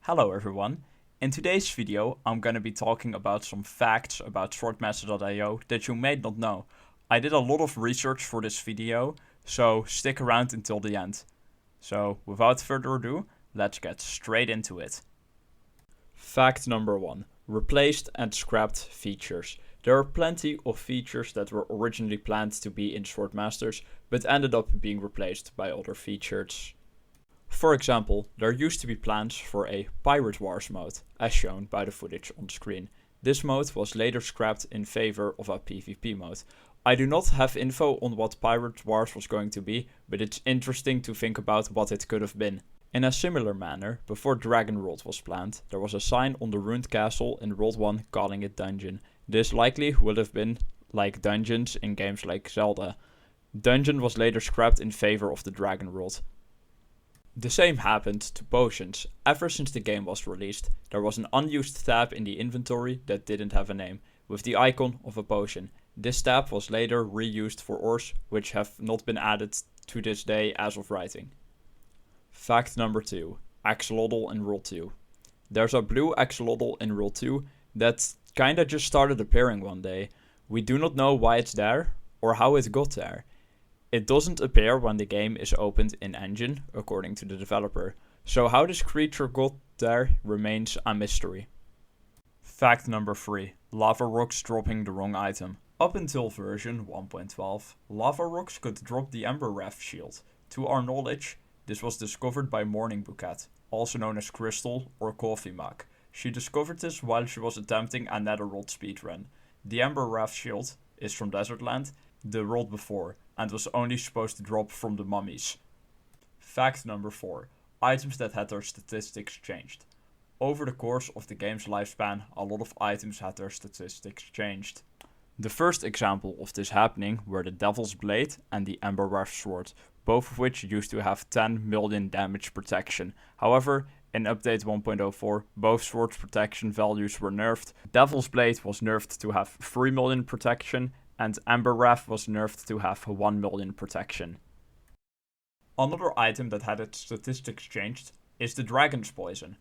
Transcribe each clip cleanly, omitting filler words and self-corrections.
Hello everyone. In today's video, I'm gonna be talking about some facts about Swordmaster.io that you may not know. I did a lot of research for this video, so stick around until the end. So, without further ado, let's get straight into it. Fact number 1. Replaced and scrapped features. There are plenty of features that were originally planned to be in Swordmasters, but ended up being replaced by other features. For example, there used to be plans for a Pirate Wars mode, as shown by the footage on screen. This mode was later scrapped in favor of a PvP mode. I do not have info on what Pirate Wars was going to be, but it's interesting to think about what it could have been. In a similar manner, before Dragon World was planned, there was a sign on the ruined castle in World 1 calling it Dungeon. This likely would have been like dungeons in games like Zelda. Dungeon was later scrapped in favor of the Dragon World. The same happened to potions. Ever since the game was released, there was an unused tab in the inventory that didn't have a name, with the icon of a potion. This tab was later reused for ores, which have not been added to this day as of writing. Fact number 2. Axolotl in World 2. There's a blue axolotl in World 2 that kinda just started appearing one day. We do not know why it's there, or how it got there. It doesn't appear when the game is opened in engine, according to the developer, so how this creature got there remains a mystery. Fact number 3. Lava rocks dropping the wrong item. Up until version 1.12, lava rocks could drop the Ember Raft shield. To our knowledge, this was discovered by Morning Bouquet, also known as Crystal or Coffee Mug. She discovered this while she was attempting a Netherworld speedrun. The Ember Raft shield is from Desertland, the world before, and was only supposed to drop from the mummies. Fact number 4. Items that had their statistics changed. Over the course of the game's lifespan, a lot of items had their statistics changed. The first example of this happening were the Devil's Blade and the Ember Raft Sword, both of which used to have 10 million damage protection. However, in update 1.04, both swords protection values were nerfed. Devil's Blade was nerfed to have 3 million protection, and Ember Raft was nerfed to have 1 million protection. Another item that had its statistics changed is the Dragon's Poison.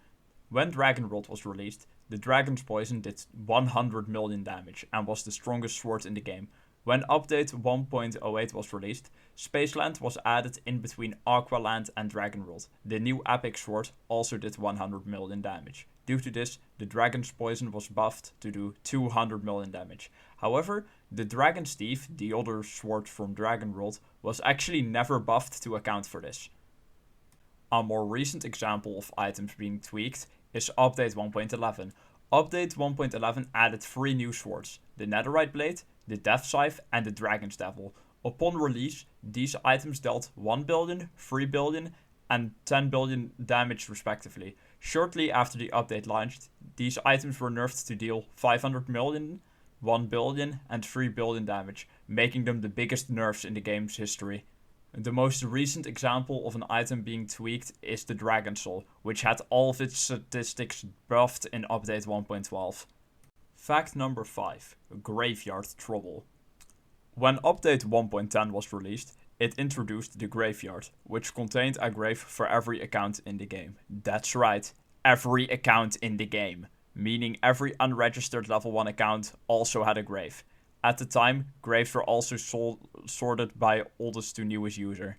When Dragon World was released, the Dragon's Poison did 100 million damage and was the strongest sword in the game. When update 1.08 was released, Spaceland was added in between Aqualand and Dragon World. The new epic sword also did 100 million damage. Due to this, the Dragon's Poison was buffed to do 200 million damage. However, the Dragon's Teeth, the other sword from Dragon World, was actually never buffed to account for this. A more recent example of items being tweaked is Update 1.11. Update 1.11 added 3 new swords, the Netherite Blade, the Death Scythe and the Dragon's Devil. Upon release, these items dealt 1 billion, 3 billion and 10 billion damage respectively. Shortly after the update launched, these items were nerfed to deal 500 million, 1 billion and 3 billion damage, making them the biggest nerfs in the game's history. The most recent example of an item being tweaked is the Dragon Soul, which had all of its statistics buffed in update 1.12. Fact number 5. Graveyard Trouble. When update 1.10 was released, it introduced the Graveyard, which contained a grave for every account in the game. That's right, every account in the game, meaning every unregistered level 1 account also had a grave. At the time, graves were also sorted by oldest to newest user.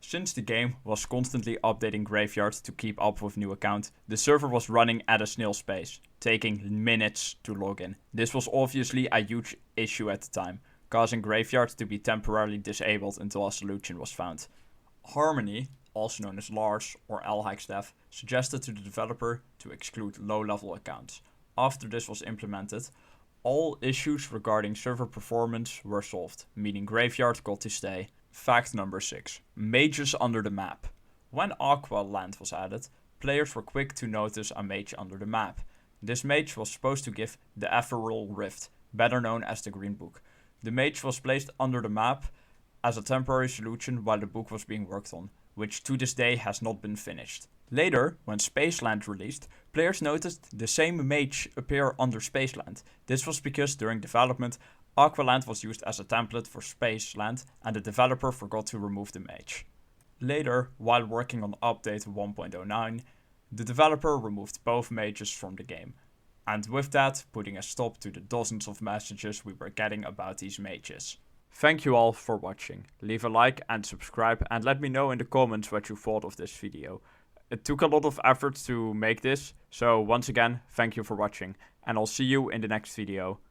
Since the game was constantly updating Graveyard to keep up with new accounts, the server was running at a snail's pace, taking minutes to log in. This was obviously a huge issue at the time, causing Graveyard to be temporarily disabled until a solution was found. Harmony, also known as Lars or Alhagstaff, suggested to the developer to exclude low-level accounts. After this was implemented, all issues regarding server performance were solved, meaning Graveyard got to stay. Fact number 6. Mages under the map. When Aqualand was added, players were quick to notice a mage under the map. This mage was supposed to give the Ethereal Rift, better known as the Green Book. The mage was placed under the map as a temporary solution while the book was being worked on, which to this day has not been finished. Later, when Spaceland released, players noticed the same mage appear under Spaceland. This was because during development, Aqualand was used as a template for Spaceland and the developer forgot to remove the mage. Later, while working on update 1.09, The developer removed both mages from the game, and with that putting a stop to the dozens of messages we were getting about these mages. Thank you all for watching. Leave a like and subscribe and let me know in the comments what you thought of this video. It took a lot of effort to make this, so once again, thank you for watching, and I'll see you in the next video.